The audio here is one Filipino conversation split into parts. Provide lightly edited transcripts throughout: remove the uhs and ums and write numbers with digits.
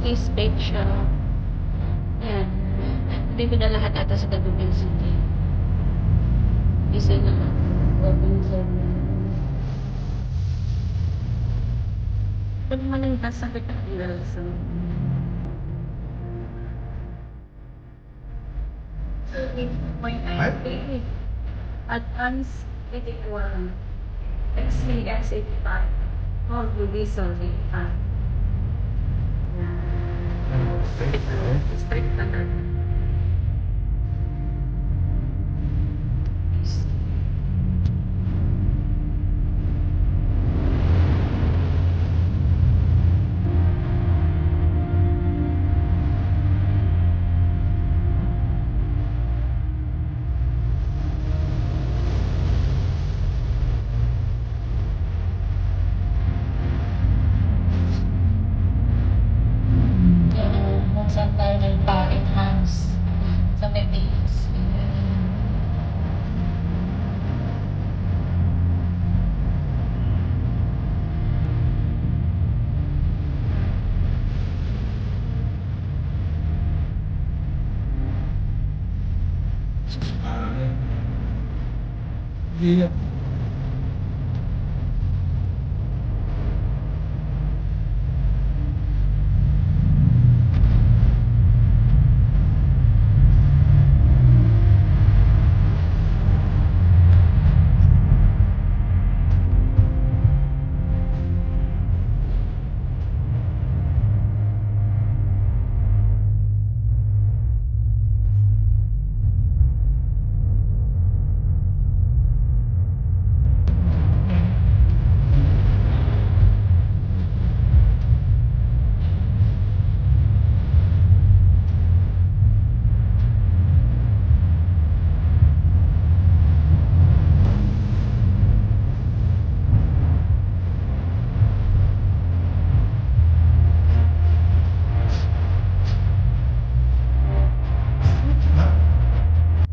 East Bake Shop. Yan. Hindi ko na lahat ata sa Dagupan City. Isa na lang. Open zone. Pag maling kasakit ang ilasa. Advanced 81. XCS 85. All diesel 85. Straight na na. Yung saan tayo nagpa-enhance sa may base. Yeah.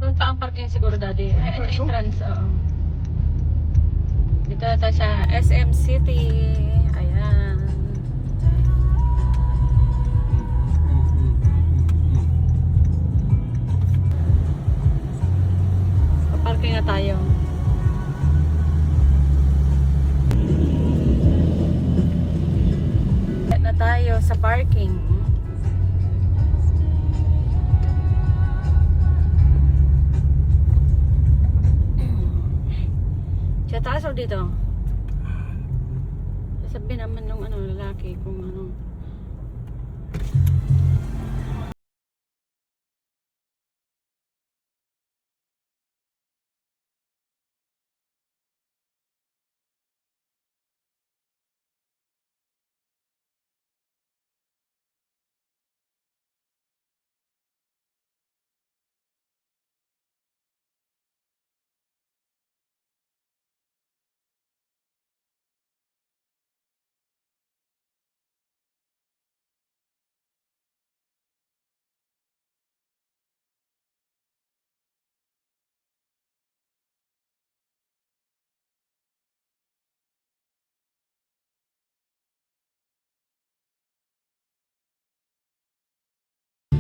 Doon pa ang parking siguro dati. Entrance, oo. Dito na tayo sa SM City. Ayan. Parking na tayo. Na tayo sa parking. Sa taas o dito? Sabi naman nung lalaki kung ano.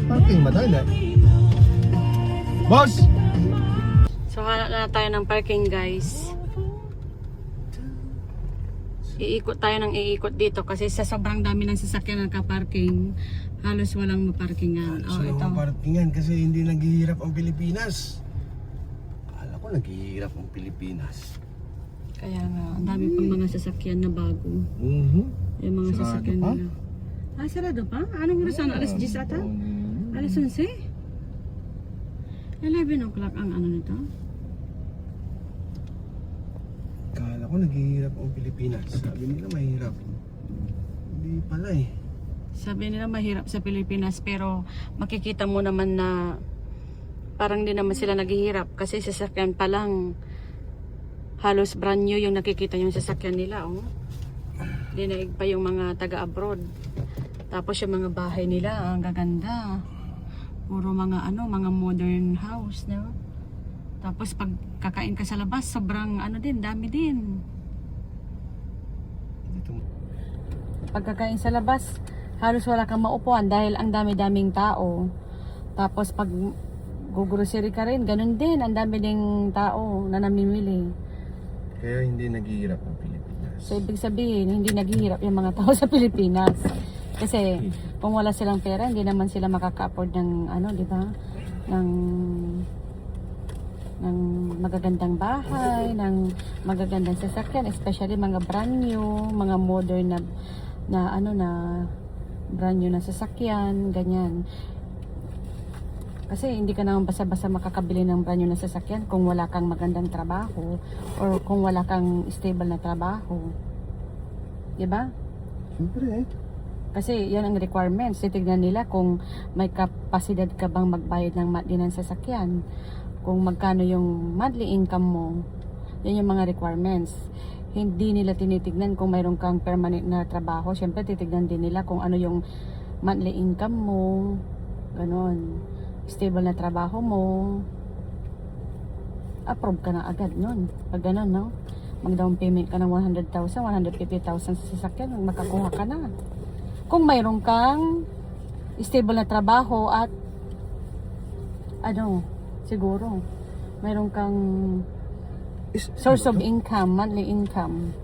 Parking madali. Boss! So hanap na tayo ng parking, guys. Iikot tayo ng iikot dito kasi sa sobrang dami ng sasakyan na nakaparking, halos walang maparkingan. So, ito. parkingan kasi hindi naghihirap ang Pilipinas. Akala ko naghihirap ang Pilipinas. Kaya nga, ang dami pang mga sasakyan na bago. Yung mga Sarado sasakyan pa? nila. Ah, sarado pa? Anong oras na? Alas 10 ata? Alas 11? 11 o'clock ang ano nito? Akala ko naghihirap ang Pilipinas. Sabi nila mahirap. Hindi pala eh. Sabi nila mahirap sa Pilipinas pero makikita mo naman na parang di naman sila naghihirap kasi sasakyan pa lang halos brand new yung nakikita yung sasakyan nila, oh. Dinaig pa yung mga taga-abroad. Tapos yung mga bahay nila, ang gaganda. Puro mga mga modern house, no? Tapos pag kakain ka sa labas, sobrang dami din. Dito mo. Pag kakain sa labas, halos wala kang maupuan dahil ang dami-daming tao. Tapos pag gugrocery ka rin, ganun din, ang dami ding tao na namimili. Kaya hindi naghihirap ang Pilipinas. So ibig sabihin, hindi naghihirap yung mga tao sa Pilipinas. Kasi kung wala silang pera, hindi naman sila makaka-afford ng ano, di ba? Ng magagandang bahay, ng magagandang sasakyan, especially mga brand new, mga modern na brand new na sasakyan, ganyan. Kasi hindi ka naman basta-basta makakabili ng brand new na sasakyan kung wala kang magandang trabaho or kung wala kang stable na trabaho. 'Di ba? Siyempre eh. Kasi yan ang requirements. Titignan nila kung may kapasidad ka bang magbayad ng monthly ng sasakyan. Kung magkano yung monthly income mo. Yan yung mga requirements. Hindi nila tinitignan kung mayroon kang permanent na trabaho. Siyempre titignan din nila kung ano yung monthly income mo. Ganon. Stable na trabaho mo. Approve ka na agad nun. Pag ganon, no? Mag-down payment ka ng 100,000, 150,000 sa sasakyan, makakuha ka na. Kung mayroon kang stable na trabaho at siguro mayroon kang source of income, monthly income.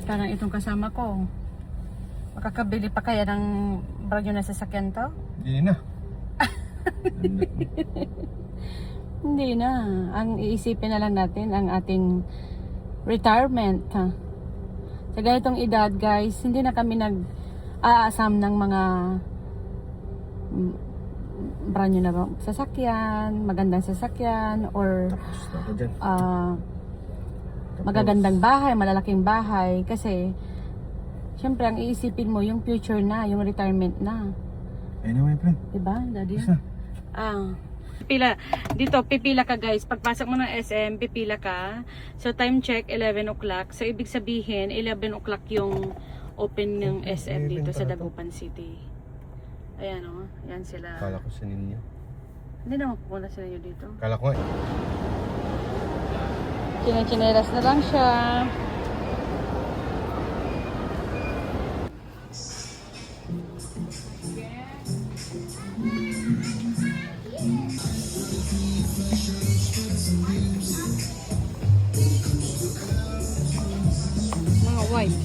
Parang itong kasama ko, makakabili pa kaya ng brand new na sasakyan to? Hindi na. Hindi na. Ang iisipin na lang natin ang ating retirement. Ha? Sa ganitong edad, guys, hindi na kami nag-aasam ng mga brand new na sasakyan, magandang sasakyan, or Tapos ako dyan. magagandang bahay, malalaking bahay. Kasi, syempre, ang iisipin mo, yung future na, yung retirement na. Anyway, friend. Diba, Daddy? Isa. Pipila ka guys. Pagpasok mo ng SM, pipila ka. So time check 11 o'clock. So ibig sabihin 11 o'clock yung open ng SM dito sa Dagupan City. Ayan o, yan sila. Kala ko sa ninyo. Hindi naman pupunta sila nyo dito. Kala ko eh. Chinelas na lang siya. Mga white.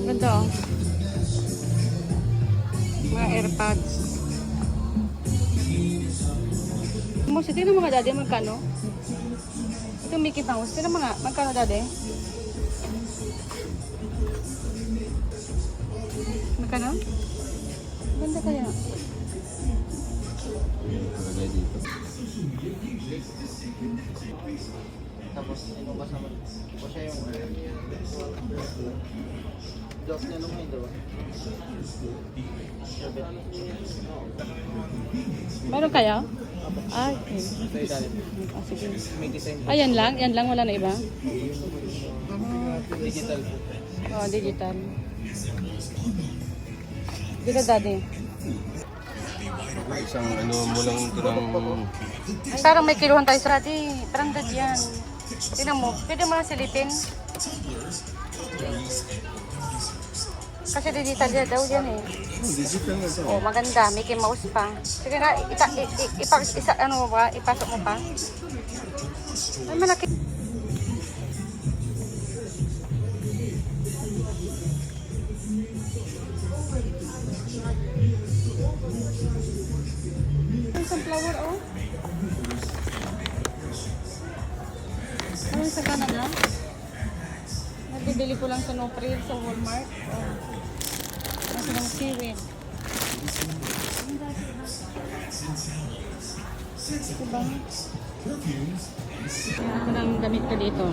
Ganda oh. Mga AirPods. Tingnan mga daddy, magkano? Ito Mickey Mouse. Tingnan mga, magkano daddy? Magkano? Ganda kaya. Lagay dito. Tapos, ano kasama? O siya yung Dok niya nung may diba? Meron kaya? Ay, okay. Ito yung dali. Sige. May design. Yan lang, wala na iba? Digital po. Oh, digital. Dito daddy. Isang ano mo lang ito ng... Parang may kiluhan tayo sa daddy. Parang dad yan. Tingnan mo, pwede mo na silipin. Kasi digital yan daw yan eh. Digital na ito. Oh, maganda. Mickey Mouse pa. Sige nga, ipasok mo pa. Ay, malaki. Sunflower, oh. Ano sa Canada? Nagbibili ko lang sa Nopril sa Walmart. Oh. Nasa ng seaweed. Diba? Ako nang damit ka dito.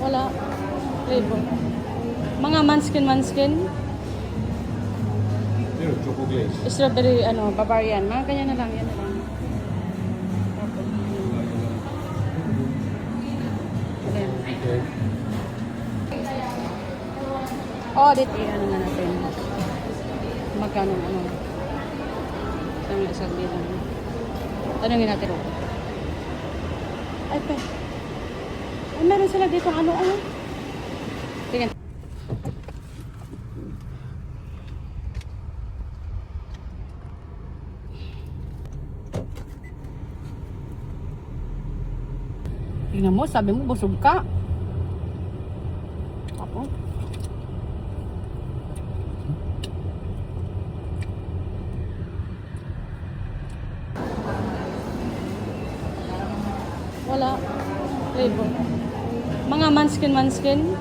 Wala. Flavor. Mga manskin. Pero choco glaze. Strawberry, Bavarian. Mga ganyan na lang. Yan na lang. Ayan. Okay. Audit, ano na natin. Magkano, Isang bilang. Tanungin natin. Ay, pe. Ay, meron sila dito ano. Tingnan. Tingnan mo, sabi mo, busog ka. Apo. Wala. Flavor. Mga manskin.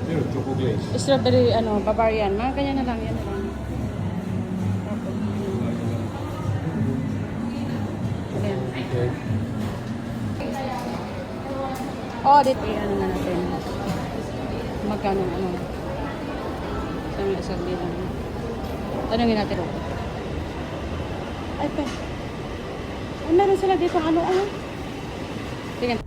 Pero choco glaze. Strawberry, Bavarian. Mga ganyan na lang. Yan na lang. Ayan. Okay. Audit, ano na natin. Magkano, Isang bilang. Tanungin natin. Ay, pe. Ay, meron sila dito ano. Tingnan.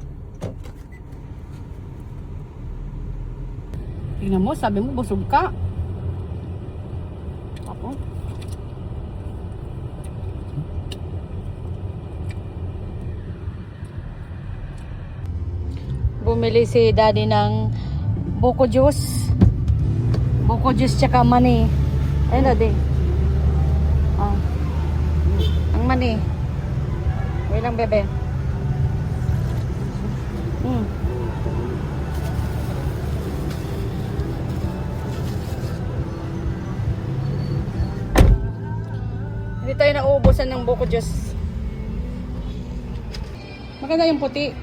Tingnan mo, sabi mo, busog ka. Apo. Bumili si daddy ng buko juice. Buko juice tsaka mani. Ayun daddy. Ang mani. Wait lang, bebe. Hindi tayo nauubusan ng buko juice. Maganda yung puti.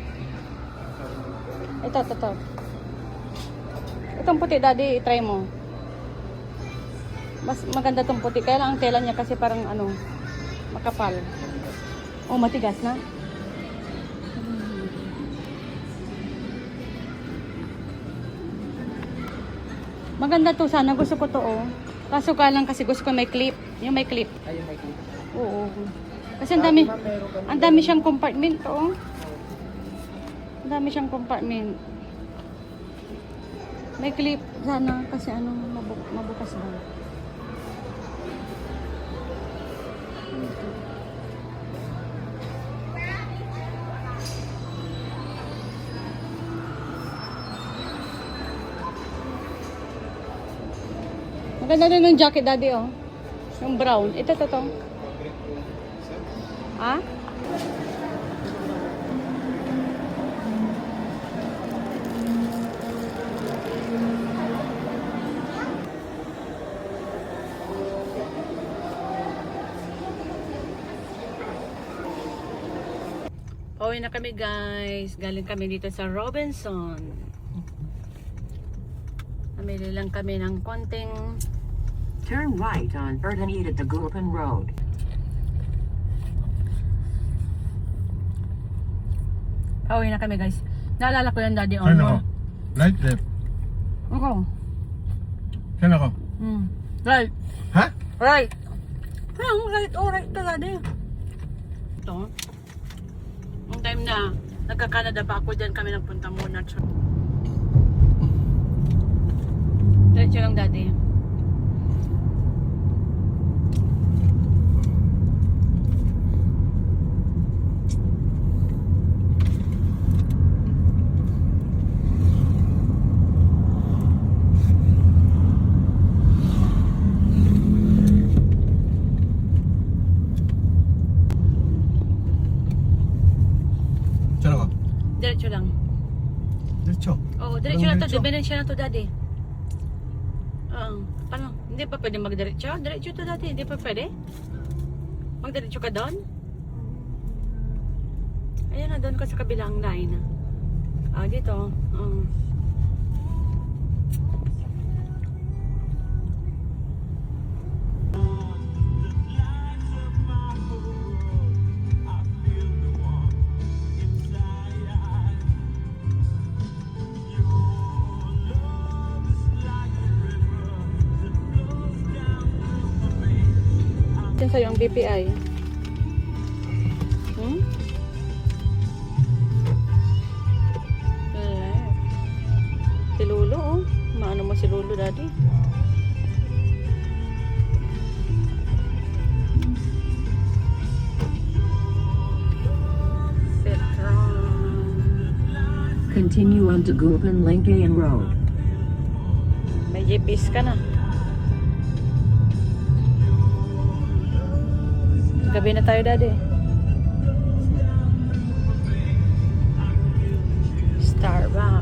Ito. Itong puti, daddy, try mo. Mas maganda tong puti. Kaya lang ang tela niya kasi parang makapal. Oh, matigas na. Maganda to sana. Gusto ko to, oh. Kaso ka lang kasi gusto ko may clip. Yung may clip. Ayun, may clip. Oo. Kasi ang dami siyang compartment, oh. Ang dami siyang compartment. May clip sana kasi mabukas lang. Maganda din yung jacket, daddy, oh. Yung brown. Ito. Ha? Pauwi na kami, guys. Galing kami dito sa Robinson. Namili lang kami ng konting. Turn right on Erdanid at the Gulpen Road. Pauwi na kami, guys. Naalala ko yan, daddy. Saan ako? Right, left. Ako. Saan ako? Right. Ha? Right. Right. Oh, right to, daddy. Ito. Yung time na nagka-Canada pa ako, dyan kami nagpunta muna. Diretso lang, daddy. Saan ako? Diretso lang. Diretso. Oo, diretso na to. Diretso na to, daddy. Paano? Hindi pa pwede magdiretso? Diretso to, daddy. Hindi pa pwede? Magdiretso ka doon? Ayan na, doon ka sa kabilang line. Dito. Yan sa'yo ang BPI. Hmm? Wala. Si Lolo, oh. Maano mo si Lolo, daddy? Continue on to Gulpen Linkayan Road. May GPS ka na. Gabi na tayo, daddy. Starbucks.